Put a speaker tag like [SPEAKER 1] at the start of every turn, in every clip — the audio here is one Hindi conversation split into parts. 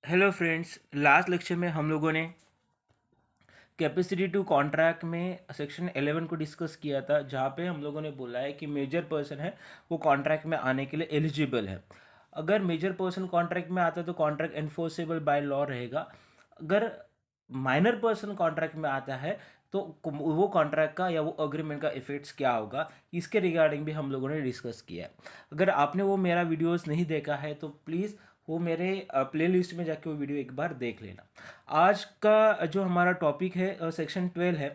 [SPEAKER 1] हेलो फ्रेंड्स, लास्ट लेक्चर में हम लोगों ने कैपेसिटी टू कॉन्ट्रैक्ट में सेक्शन 11 को डिस्कस किया था, जहाँ पे हम लोगों ने बोला है कि मेजर पर्सन है वो कॉन्ट्रैक्ट में आने के लिए एलिजिबल है। अगर मेजर पर्सन कॉन्ट्रैक्ट में आता है तो कॉन्ट्रैक्ट एनफोर्सेबल बाय लॉ रहेगा। अगर माइनर पर्सन कॉन्ट्रैक्ट में आता है तो वो कॉन्ट्रैक्ट का या वो अग्रीमेंट का इफेक्ट्स क्या होगा, इसके रिगार्डिंग भी हम लोगों ने डिस्कस किया है। अगर आपने वो मेरा वीडियोस नहीं देखा है तो प्लीज़ वो मेरे प्लेलिस्ट में जाके वो वीडियो एक बार देख लेना। आज का जो हमारा टॉपिक है सेक्शन 12 है,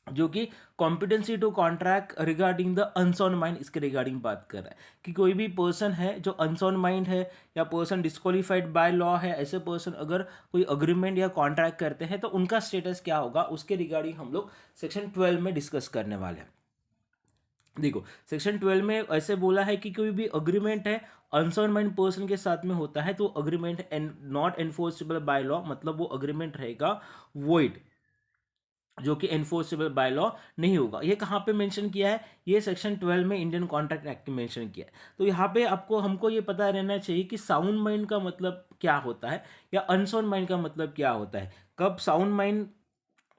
[SPEAKER 1] जो कि competency to contract regarding the unsound mind, इसके रिगार्डिंग बात कर रहा है कि कोई भी पर्सन है जो अनसॉन माइंड है या पर्सन डिस्क्वालीफाइड बाय लॉ है, ऐसे पर्सन अगर कोई अग्रीमेंट या कॉन्ट्रैक्ट करते हैं तो उनका स्टेटस क्या होगा, उसके रिगार्डिंग हम लोग सेक्शन 12 में डिस्कस करने वाले हैं। देखो, सेक्शन 12 में ऐसे बोला है कि कोई भी अग्रीमेंट है अनसॉन माइंड पर्सन के साथ में होता है तो agreement not enforceable by law, मतलब वो अग्रीमेंट रहेगा वॉइड, जो कि एनफोर्सेबल बाय लॉ नहीं होगा। ये कहाँ पे मेंशन किया है? ये सेक्शन 12 में इंडियन कॉन्ट्रैक्ट एक्ट में मेंशन किया है। तो यहाँ पे आपको हमको ये पता रहना चाहिए कि साउंड माइंड का मतलब क्या होता है या अनसॉन माइंड का मतलब क्या होता है। कब साउंड माइंड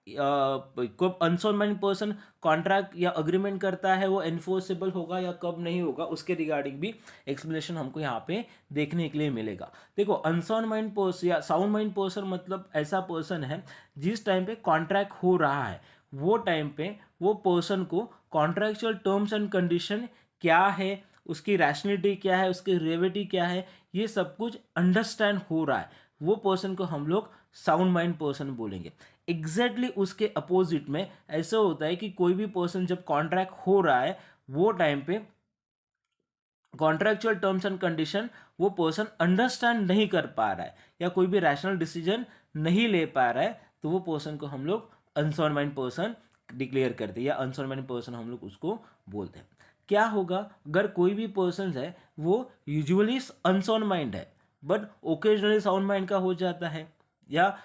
[SPEAKER 1] कब अनसॉन माइंड पर्सन कॉन्ट्रैक्ट या अग्रीमेंट करता है वो एनफोर्सेबल होगा या कब नहीं होगा, उसके रिगार्डिंग भी एक्सप्लेनेशन हमको यहाँ पे देखने के लिए मिलेगा। देखो, अनसॉन माइंड पर्सन या साउंड माइंड पर्सन मतलब ऐसा पर्सन है जिस टाइम पे कॉन्ट्रैक्ट हो रहा है वो टाइम पे वो पर्सन को कॉन्ट्रैक्चुअल टर्म्स एंड कंडीशन क्या है, उसकी रैशनलिटी क्या है, उसकी रिलेविटी क्या है, ये सब कुछ अंडरस्टैंड हो रहा है, वो पर्सन को हम लोग साउंड माइंड पर्सन बोलेंगे। एग्जैक्टली उसके अपोजिट में ऐसा होता है कि कोई भी पर्सन जब कॉन्ट्रैक्ट हो रहा है वो टाइम पे कॉन्ट्रैक्चुअल टर्म्स एंड कंडीशन वो पर्सन अंडरस्टैंड नहीं कर पा रहा है या कोई भी रैशनल डिसीजन नहीं ले पा रहा है, तो वो पर्सन को हम लोग अनसॉन माइंड पर्सन डिक्लेयर करते हैं या अनसॉन माइंड पर्सन हम लोग उसको बोलते हैं। क्या होगा अगर कोई भी पर्सन है वो यूजुअली अनसॉन माइंड है बट ओकेजनली साउंड माइंड का हो जाता है, या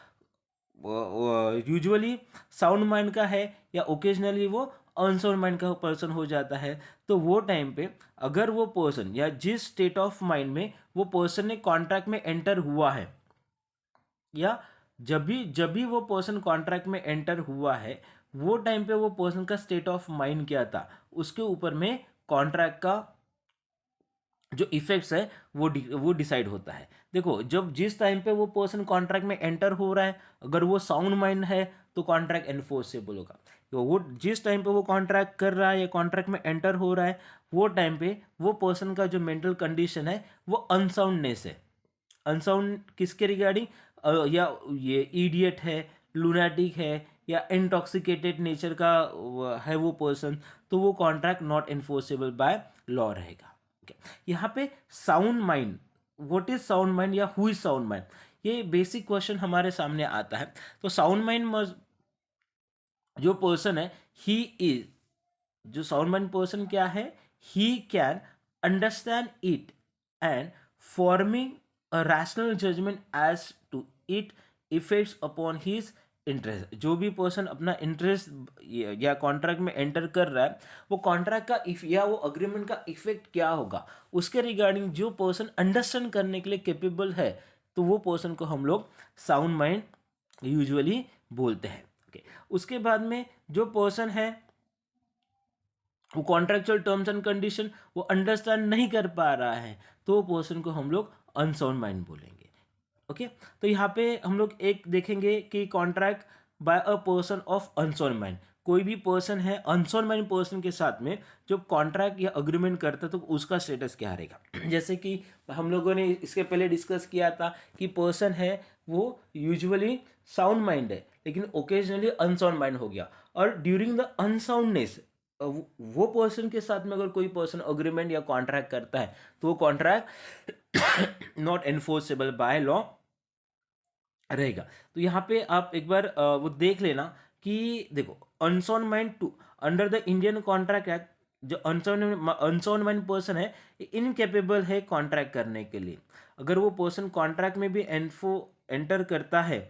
[SPEAKER 1] यूजुअली साउंड माइंड का है या ओकेजनली वो अनसाउंड माइंड का पर्सन हो जाता है, तो वो टाइम पे अगर वो पर्सन या जिस स्टेट ऑफ माइंड में वो पर्सन ने कॉन्ट्रैक्ट में एंटर हुआ है या जब भी वो पर्सन कॉन्ट्रैक्ट में एंटर हुआ है वो टाइम पे वो पर्सन का स्टेट ऑफ माइंड क्या था, उसके ऊपर में कॉन्ट्रैक्ट का जो इफेक्ट्स है वो डिसाइड होता है। देखो, जब जिस टाइम पे वो पर्सन कॉन्ट्रैक्ट में एंटर हो रहा है, अगर वो साउंड माइंड है तो कॉन्ट्रैक्ट एनफोर्सेबल होगा। तो वो जिस टाइम पे वो कॉन्ट्रैक्ट कर रहा है या कॉन्ट्रैक्ट में एंटर हो रहा है वो टाइम पे वो पर्सन का जो मेंटल कंडीशन है वो अनसाउंडनेस है। अनसाउंड किसके रिगार्डिंग? या ये इडियट है, लूनाटिक है या इंटॉक्सिकेटेड नेचर का है वो पर्सन, तो वो contract not enforceable by law रहेगा। यहाँ पे sound mind, what is sound mind या हु इज साउंड माइंड, ये बेसिक क्वेश्चन हमारे सामने आता है। तो साउंड माइंड जो पर्सन है ही इज, जो साउंड माइंड पर्सन क्या है, he can understand it and forming a rational judgment as to it effects upon his interest. जो भी पर्सन अपना इंटरेस्ट या कॉन्ट्रैक्ट में एंटर कर रहा है वो कॉन्ट्रैक्ट का इफ या वो अग्रीमेंट का इफेक्ट क्या होगा, उसके रिगार्डिंग जो पर्सन अंडरस्टैंड करने के लिए कैपेबल है तो वो पर्सन को हम लोग साउंड माइंड यूजुअली बोलते हैं। ओके, उसके बाद में जो पर्सन है वो कॉन्ट्रेक्चुअल टर्म्स एंड कंडीशन वो अंडरस्टैंड नहीं कर पा रहा है तो वो पर्सन को हम लोग अनसाउंड माइंड बोलेंगे। ओके, तो यहाँ पे हम लोग एक देखेंगे कि contract by a person of unsound mind, कोई भी पर्सन है अनसाउंड माइंड पर्सन के साथ में जब कॉन्ट्रैक्ट या अग्रीमेंट करता है तो उसका स्टेटस क्या रहेगा। जैसे कि हम लोगों ने इसके पहले डिस्कस किया था कि पर्सन है वो यूजुअली साउंड माइंड है लेकिन ओकेजनली अनसाउंड माइंड हो गया, और ड्यूरिंग द अनसाउंडनेस वो पर्सन के साथ में अगर कोई पर्सन अग्रीमेंट या कॉन्ट्रैक्ट करता है तो वो contract not enforceable by law रहेगा। तो यहाँ पे आप एक बार वो देख लेना कि देखो, unsound mind to under the Indian contract act, जो अनसॉन माइंड पर्सन है इनकेपेबल है कॉन्ट्रैक्ट करने के लिए। अगर वो पर्सन कॉन्ट्रैक्ट में भी एंटर करता है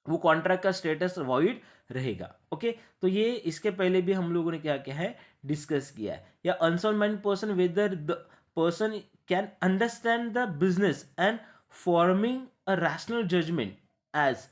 [SPEAKER 1] वो कॉन्ट्रैक्ट का स्टेटस वॉइड रहेगा। ओके, तो ये इसके पहले भी हम लोगों ने क्या किया है, डिस्कस किया है। या unsound mind person whether the person can understand the business and forming a rational judgment as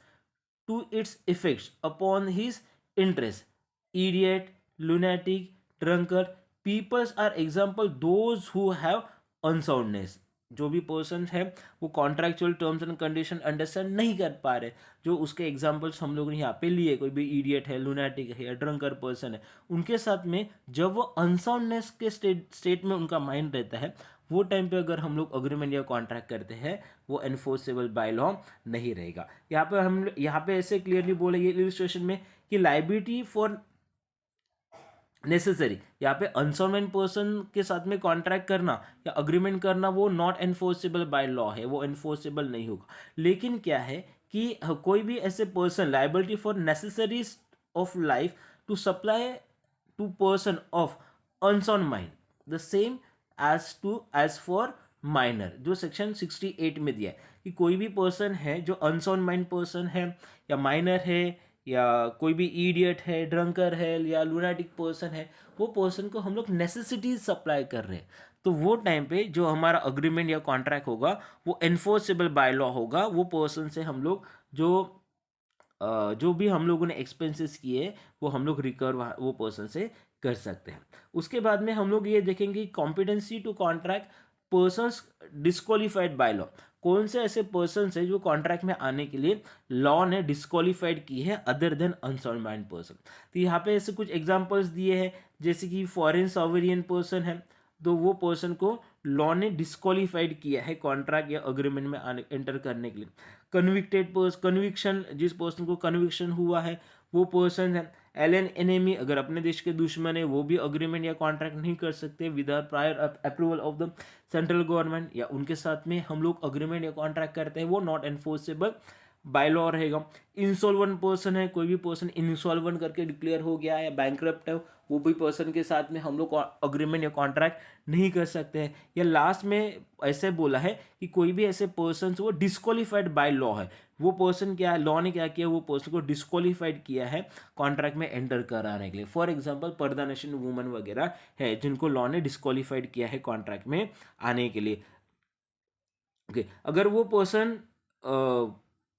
[SPEAKER 1] to its effects upon his interest. Idiot, lunatic, drunkard, peoples are example those who have unsoundness. जो भी पर्सन है वो contractual terms and condition understand नहीं कर पा रहे, जो उसके एग्जांपल्स हम लोग ने यहाँ पे लिए, कोई भी इडियट है, लुनाटिक है या ड्रंकर पर्सन है, उनके साथ में जब वो अनसाउंडनेस के स्टेट में उनका माइंड रहता है, वो टाइम पे अगर हम लोग अग्रीमेंट या कॉन्ट्रैक्ट करते हैं, वो एनफोर्सेबल बाय लॉ नहीं रहेगा। यहाँ पे ऐसे क्लियरली बोले ये इलस्ट्रेशन में कि लाइबिलिटी फॉर नेसेसरी, यहाँ पे अनसॉल्वेंट पर्सन के साथ में कॉन्ट्रैक्ट करना या अग्रीमेंट करना वो नॉट एनफोर्सेबल बाय लॉ है, वो एनफोर्सेबल नहीं होगा। लेकिन क्या है कि कोई भी ऐसे person liability for necessaries of life to supply to person of unsound mind the same as for minor, जो सेक्शन 68 में दिया है कि कोई भी पर्सन है जो अनसाउंड माइंड पर्सन है या माइनर है या कोई भी इडियट है, ड्रंकर है या लूनाटिक पर्सन है, वो पर्सन को हम लोग नेसेसिटीज सप्लाई कर रहे हैं, तो वो टाइम पे जो हमारा अग्रीमेंट या कॉन्ट्रैक्ट होगा वो एनफोर्सेबल बाय लॉ होगा। वो पर्सन से हम लोग जो भी हम लोगों ने एक्सपेंसेस किए वो हम लोग रिकवर वो पर्सन से कर सकते हैं। उसके बाद में हम लोग ये देखेंगे competency to contract persons disqualified by law, कौन से ऐसे पर्सन है जो कॉन्ट्रैक्ट में आने के लिए लॉ ने डिस्क्वालिफाइड की है अदर देन अनसॉल्ड माइंड पर्सन। तो यहाँ पे ऐसे कुछ एग्जांपल्स दिए हैं, जैसे कि फॉरेन सॉवरियन पर्सन है, तो वो पर्सन को लॉ ने डिस्क्वालिफाइड किया है कॉन्ट्रैक्ट या अग्रीमेंट में आने एंटर करने के लिए। कन्विक्टेड पर्सन, कन्विक्शन, जिस पर्सन को कन्विक्शन हुआ है वो पर्सन है। एलियन एनिमी, अगर अपने देश के दुश्मन है वो भी अग्रीमेंट या कॉन्ट्रैक्ट नहीं कर सकते without prior approval of the central government, या उनके साथ में हम लोग अग्रीमेंट या कॉन्ट्रैक्ट करते हैं वो नॉट एनफोर्सेबल बाय लॉ रहेगा। इंसॉल्वेंट पर्सन है, कोई भी पर्सन इंसॉल्वेंट करके डिक्लेयर हो गया है, बैंकरप्ट है, वो भी पर्सन के साथ में हम लोग अग्रीमेंट या कॉन्ट्रैक्ट नहीं कर सकते हैं। या लास्ट में ऐसे बोला है कि कोई भी ऐसे पर्सन वो डिस्क्वालिफाइड बाय लॉ है, वो पर्सन क्या है, लॉ ने क्या किया, वो पर्सन को डिस्क्वालिफाइड किया है कॉन्ट्रैक्ट में एंटर कराने के लिए। फॉर एग्जांपल पर्दा नशीन वुमन वगैरह है जिनको लॉ ने डिस्क्वालिफाइड किया है कॉन्ट्रैक्ट में आने के लिए। ओके, अगर वो person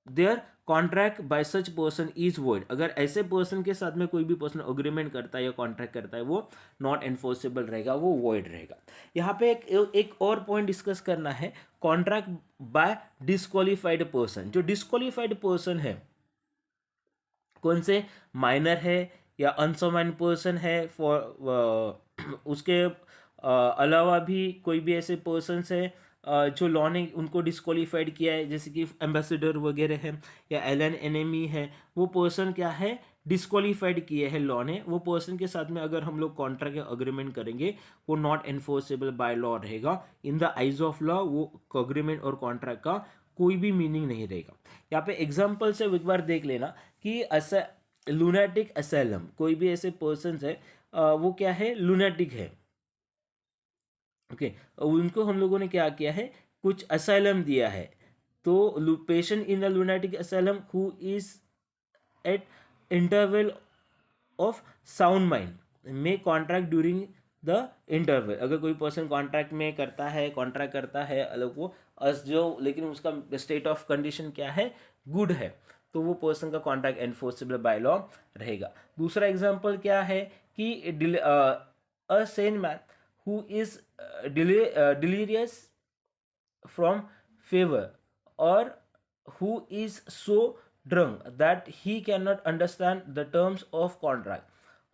[SPEAKER 1] their contract by such person is void, अगर ऐसे पर्सन के साथ में कोई भी पर्सन अग्रीमेंट करता है या कॉन्ट्रैक्ट करता है वो नॉट एनफोर्सेबल रहेगा, वो वॉइड रहेगा। यहाँ पे एक और पॉइंट डिस्कस करना है, कॉन्ट्रैक्ट बाय डिस्क्वालिफाइड पर्सन। जो डिस्क्वालिफाइड पर्सन है कौन से, माइनर है या अनसॉल्ड पर्सन है, फॉर उसके अलावा भी कोई भी ऐसे पर्सन्स है जो लॉ ने उनको डिस्क्वालिफाइड किया है, जैसे कि एम्बेसडर वगैरह है या एलन एनेमी है, वो पर्सन क्या है, डिस्क्वालिफाइड किए हैं लॉ ने, वो पर्सन के साथ में अगर हम लोग कॉन्ट्रैक्ट या अग्रीमेंट करेंगे वो नॉट एनफोर्सेबल बाय लॉ रहेगा। In the eyes of law वो अग्रीमेंट और कॉन्ट्रैक्ट का कोई भी मीनिंग नहीं रहेगा। यहाँ पे एग्जाम्पल से एक बार देख लेना कि ऐसा लूनाटिक असैलम, कोई भी ऐसे पर्सन है वो क्या है, लूनाटिक है। ओके, उनको हम लोगों ने क्या किया है, कुछ असाइलम दिया है, तो patient in the lunatic asylum who is eight interval of sound mind में कॉन्ट्रैक्ट ड्यूरिंग द इंटरवल। अगर कोई पर्सन कॉन्ट्रैक्ट में करता है, कॉन्ट्रैक्ट करता है अलग वो जो, लेकिन उसका स्टेट ऑफ कंडीशन क्या है, गुड है, तो वो पर्सन का कॉन्ट्रैक्ट एनफोर्सेबल बाय लॉ रहेगा। दूसरा एग्जांपल क्या है कि a sane man who is delirious from fever, or who is so drunk that he cannot understand the terms of contract,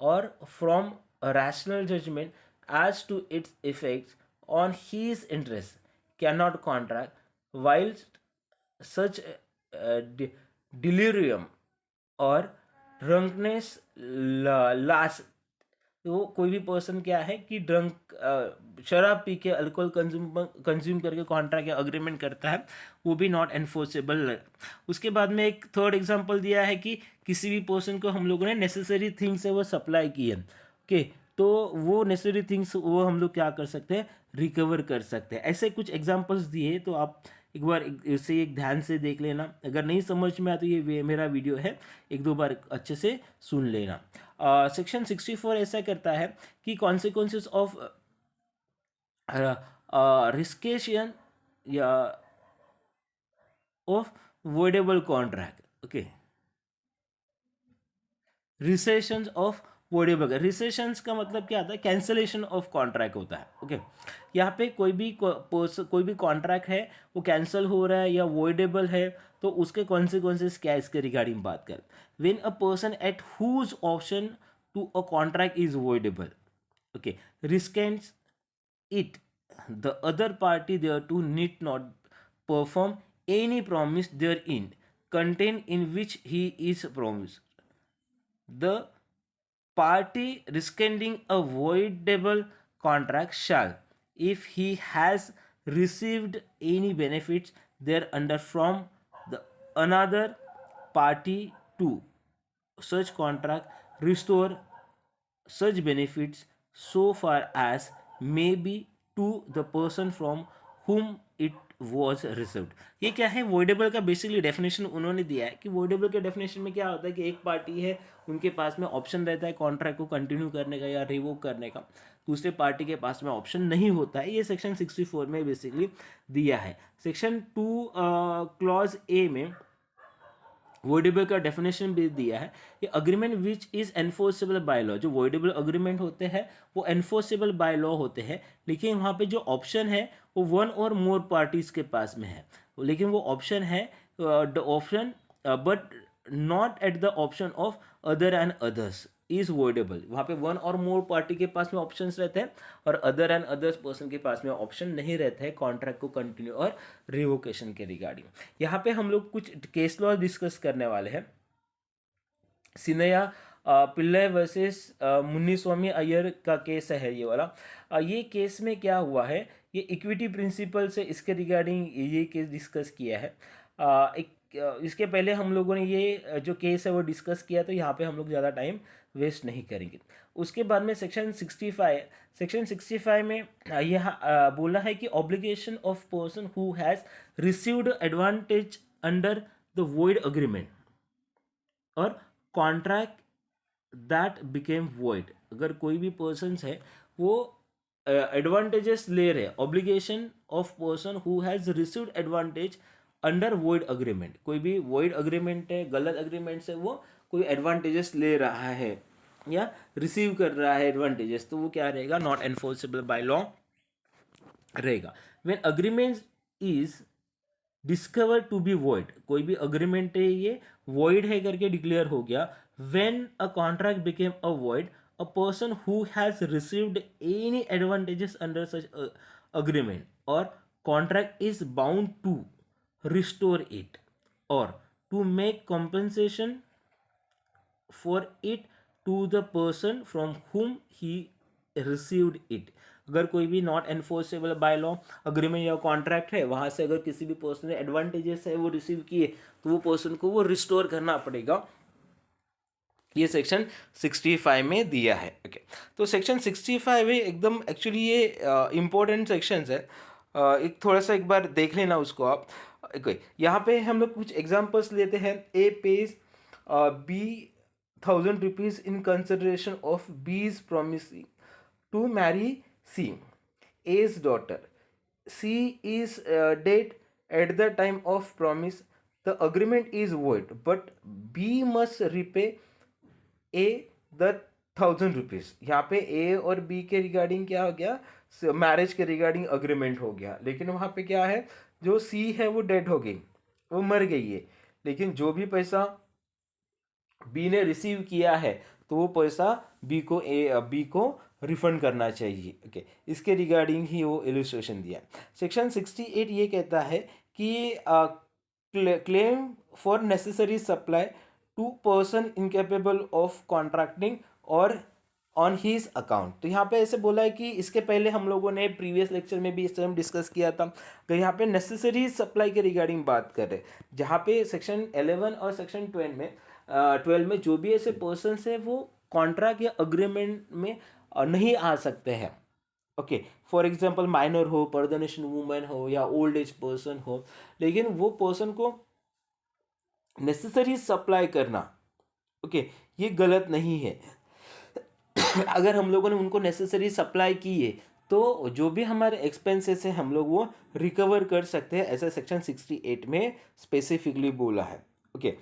[SPEAKER 1] or from a rational judgment as to its effects on his interest cannot contract, whilst such delirium or drunkenness lasts। तो कोई भी पर्सन क्या है कि शराब पी के अल्कोहल कंज्यूम करके कॉन्ट्रैक्ट या अग्रीमेंट करता है, वो भी नॉट एनफोर्सेबल। उसके बाद में एक थर्ड एग्जांपल दिया है कि किसी भी पर्सन को हम लोगों ने नेसेसरी थिंग्स है वो सप्लाई की है, ओके, तो वो नेसेसरी थिंग्स वो हम लोग क्या कर सकते हैं, रिकवर कर सकते हैं। ऐसे कुछ एग्जांपल्स दिए, तो आप एक बार इसे एक ध्यान से देख लेना। अगर नहीं समझ में आया तो ये मेरा वीडियो है, एक दो बार अच्छे से सुन लेना। सेक्शन 64 ऐसा करता है कि कॉन्सिक्वेंसेस ऑफ रिस्केशन या of voidable contract. Okay, recessions of voidable. Recessions का मतलब क्या आता है? कैंसलेशन ऑफ कॉन्ट्रैक्ट होता है. ओके, यहाँ पे कोई भी कॉन्ट्रैक्ट है वो कैंसिल हो रहा है या वॉइडेबल है, तो उसके कॉन्सिक्वेंसेस क्या है इसके रिगार्डिंग बात कर. When a person at whose option to a contract is voidable, okay, rescinds it, the other party thereto need not perform any promise therein contained in which he is promised. The party rescinding a voidable contract shall, if he has received any benefits thereunder from the another party to such contract, restore such benefits so far as may be to the person from whom it was received. ये क्या है? वॉइडेबल का बेसिकली डेफिनेशन उन्होंने दिया है कि वॉइडेबल के डेफिनेशन में क्या होता है कि एक पार्टी है, उनके पास में ऑप्शन रहता है कॉन्ट्रैक्ट को कंटिन्यू करने का या रिवोक करने का, दूसरे पार्टी के पास में ऑप्शन नहीं होता है. ये सेक्शन 64 में बेसिकली दिया है. सेक्शन 2 क्लॉज ए में वॉइडेबल का डेफिनेशन भी दिया है कि agreement which is enforceable by law. जो वॉइडेबल अग्रीमेंट होते हैं वो एनफोर्सेबल बाय लॉ होते हैं, लेकिन वहाँ पे जो ऑप्शन है वो वन और मोर पार्टीज के पास में है. लेकिन वो ऑप्शन है the option but not at the option of other and others is voidable. वहाँ पे वन और मोर पार्टी के पास में ऑप्शंस रहते हैं और अदर एंड अदर्स पर्सन के पास में ऑप्शन नहीं रहता है कॉन्ट्रैक्ट को कंटिन्यू और रिवोकेशन के रिगार्डिंग. यहाँ पे हम लोग कुछ केस लॉ डिस्कस करने वाले हैं. सिनया पिल्लई वर्सेस मुन्नीस्वामी अय्यर का केस है ये वाला. ये केस में क्या हुआ है, ये इक्विटी प्रिंसिपल से इसके रिगार्डिंग ये केस डिस्कस किया है. इसके पहले हम लोगों ने ये जो केस है वो डिस्कस किया, तो यहाँ पे हम लोग ज़्यादा टाइम वेस्ट नहीं करेंगे. उसके बाद में सेक्शन 65 में यह बोला है कि obligation of person who has received advantage under the void agreement और कॉन्ट्रैक्ट दैट बिकेम वॉइड. अगर कोई भी पर्सन है वो एडवांटेजेस ले रहे हैं, obligation of person who has received advantage under void agreement, कोई भी वॉइड अग्रीमेंट है, गलत अग्रीमेंट से वो कोई एडवांटेजेस ले रहा है या रिसीव कर रहा है एडवांटेजेस, तो वो क्या रहेगा? नॉट एनफोर्सेबल बाय लॉ रहेगा. When agreement is discover to be void, कोई भी अग्रीमेंट है ये वॉइड है करके डिक्लेयर हो गया. When a contract became a void, a person who has received any advantages under such agreement or contract is bound to restore it or to make compensation for it to the person from whom he received it. अगर कोई भी not enforceable by law agreement या कॉन्ट्रैक्ट है, वहाँ से अगर किसी भी पर्सन ने एडवांटेजेस है वो रिसीव किए, तो वो पर्सन को वो रिस्टोर करना पड़ेगा. ये सेक्शन 65 में दिया है. ओके, तो सेक्शन 65 है एकदम, एक्चुअली ये इम्पोर्टेंट सेक्शंस है. एक थोड़ा सा एक बार देख लेना उसको आप. यहाँ पे हम लोग कुछ एग्जांपल्स लेते हैं. ए page B 1,000 rupees in consideration of B's promising to marry C, A's daughter. C is dead at the time of promise. The agreement is void, but B must repay A the 1,000 rupees. यहाँ पे A और B के रिगार्डिंग क्या हो गया? मैरिज के रिगार्डिंग अग्रीमेंट हो गया, लेकिन वहाँ पे क्या है, जो C है वो डेड हो गई, वो मर गई है, लेकिन जो भी पैसा B ने रिसीव किया है तो वो पैसा B को रिफंड करना चाहिए. ओके, इसके रिगार्डिंग ही वो इलस्ट्रेशन दिया. सेक्शन 68 ये कहता है कि claim for necessary supply to person incapable of contracting और ऑन हीज अकाउंट. तो यहाँ पे ऐसे बोला है कि इसके पहले हम लोगों ने प्रीवियस लेक्चर में भी इस टाइम डिस्कस किया था, तो यहाँ पे नेसेसरी सप्लाई के रिगार्डिंग बात कर रहे हैं, जहाँ पे सेक्शन 11 और सेक्शन 12 में जो भी ऐसे पर्सन है वो कॉन्ट्रैक्ट या अग्रीमेंट में नहीं आ सकते हैं. ओके, फॉर एग्जाम्पल माइनर हो, पर्दनेशन वूमेन हो या ओल्ड एज पर्सन हो, लेकिन वो पर्सन को नेसेसरी सप्लाई करना, ओके, ये गलत नहीं है. अगर हम लोगों ने उनको नेसेसरी सप्लाई की है तो जो भी हमारे एक्सपेंसेस है हम लोग वो रिकवर कर सकते हैं, ऐसा सेक्शन 68 में स्पेसिफिकली बोला है। ओके,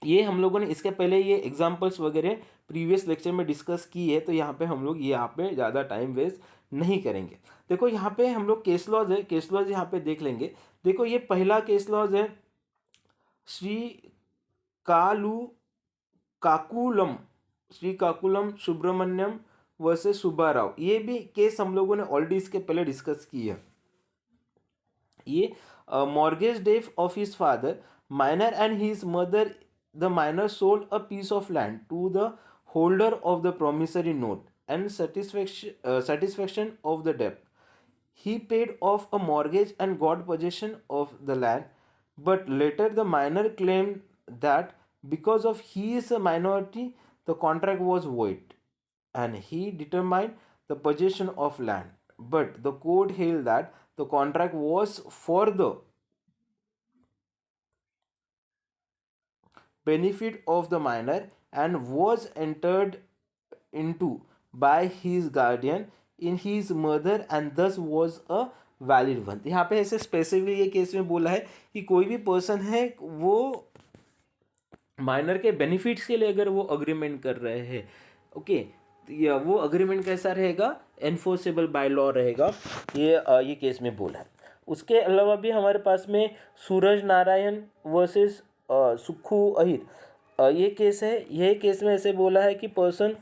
[SPEAKER 1] ये हम लोगों ने इसके पहले ये एग्जांपल्स वगैरह प्रीवियस लेक्चर में डिस्कस की है, तो यहाँ पे हम लोग यहाँ पे ज़्यादा टाइम वेस्ट नहीं करेंगे। देखो यहाँ पे हम लोग केस लॉज है, केस लॉज यहाँ पे देख लेंगे। देखो ये पहला केस लॉज है श्री कालू काकुलम श्री काकुलम सुब्रमण्यम वर्सेस सुब्बाराव। ये भी केस हम लोगों ने ऑलरेडी इसके पहले डिस्कस की है। ये mortgage debt of his father, minor and his mother, the minor sold a piece of land to the holder of the promissory note and satisfaction of the debt. He paid off a mortgage and got possession of the land, but later the minor claimed that because of his minority, the contract was void, and he determined the possession of land. But the court held that the contract was for the benefit of the minor and was entered into by his guardian in his mother and thus was a valid one. यहाँ पे ऐसे स्पेसिफिकली ये केस में बोला है कि कोई भी पर्सन है वो माइनर के बेनिफिट्स के लिए अगर वो अग्रीमेंट कर रहे हैं, ओके, या वो अग्रीमेंट कैसा रहेगा, एनफोर्सेबल बाय लॉ रहेगा, ये केस में बोला है। उसके अलावा भी हमारे पास में सूरज नारायण वर्सेस सुखू अहिर ये केस है। यह केस में ऐसे बोला है कि person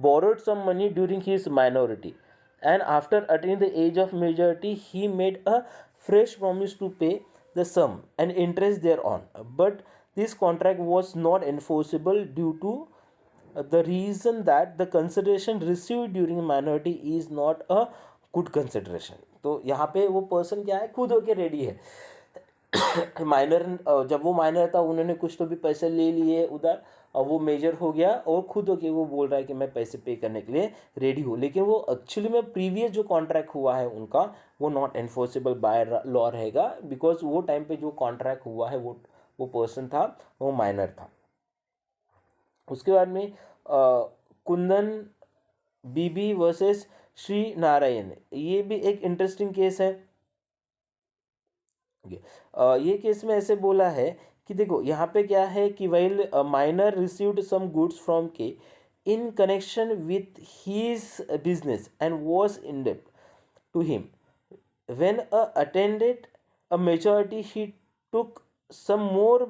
[SPEAKER 1] borrowed some money during his minority and after attaining the age of majority he made a fresh promise to pay the sum and interest thereon, but this contract was not enforceable due to the reason that the consideration received during minority is not a good consideration। तो यहाँ पे वो पर्सन क्या है, खुद होके रेडी है माइनर, जब वो माइनर था उन्होंने कुछ तो भी पैसे ले लिए उधर, और वो मेजर हो गया और खुद होके वो बोल रहा है कि मैं पैसे पे करने के लिए रेडी हूँ, लेकिन वो एक्चुअली में प्रीवियस जो कॉन्ट्रैक्ट हुआ है उनका वो नॉट एनफोर्सेबल बाय लॉ रहेगा, बिकॉज वो टाइम पे जो कॉन्ट्रैक्ट हुआ है वो पर्सन था वो माइनर था। उसके बाद में कुंदन बीबी वर्सेस श्री नारायण, ये भी एक इंटरेस्टिंग केस है। ये केस में ऐसे बोला है कि देखो यहाँ पे क्या है कि while minor received some goods from K in connection with his business and was in डेब्ट to him, when attended a majority he took some more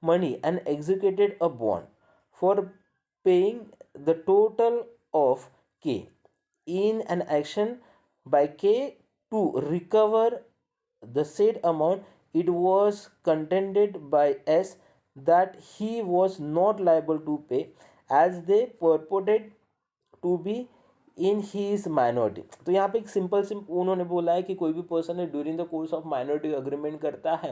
[SPEAKER 1] money and executed a bond for paying the total of K in an action by K to recover the said amount. It was contended by S that he was not liable to pay as they purported to be in his minority. तो यहाँ पे एक सिंपल उन्होंने बोला है कि कोई भी पर्सन है during the course of minority agreement करता है,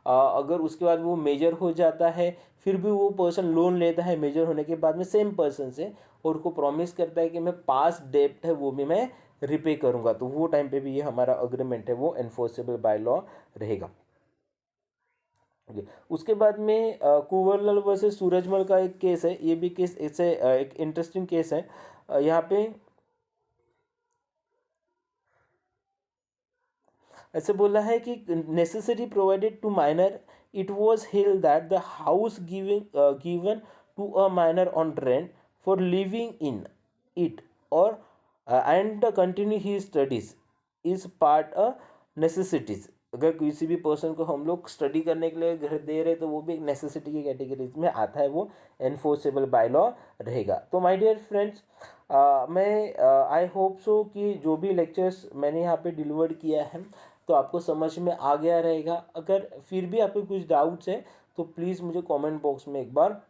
[SPEAKER 1] अगर उसके बाद वो मेजर हो जाता है फिर भी वो पर्सन लोन लेता है मेजर होने के बाद में सेम पर्सन से और उसको प्रॉमिस करता है कि मैं पास्ट डेप्ट है वो भी मैं रिपे करूँगा, तो वो टाइम पे भी ये हमारा अग्रीमेंट है वो एनफोर्सेबल बाय लॉ रहेगा। उसके बाद में कुंवरलाल वर्सेस सूरजमल का एक केस है, ये भी केस ऐसे एक इंटरेस्टिंग केस है। यहाँ पे ऐसे बोला है कि necessary provided to minor, it was held that the house given to a minor on rent for living in it और and continue he studies is part a necessities. अगर किसी भी पर्सन को हम लोग स्टडी करने के लिए घर दे रहे तो वो भी एक नेसेसिटी की कैटेगरीज में आता है, वो एनफोर्सेबल बाय लॉ रहेगा। तो माय डियर फ्रेंड्स, मैं आई होप सो कि जो भी लेक्चर्स मैंने यहाँ पे डिलीवर किया है तो आपको समझ में आ गया रहेगा। अगर फिर भी आपको कुछ डाउट्स हैं तो प्लीज़ मुझे कमेंट बॉक्स में एक बार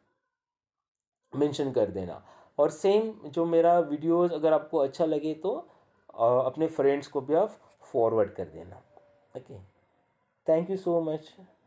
[SPEAKER 1] मेंशन कर देना, और सेम जो मेरा वीडियोस अगर आपको अच्छा लगे तो अपने फ्रेंड्स को भी आप फॉरवर्ड कर देना। Okay, thank you so much.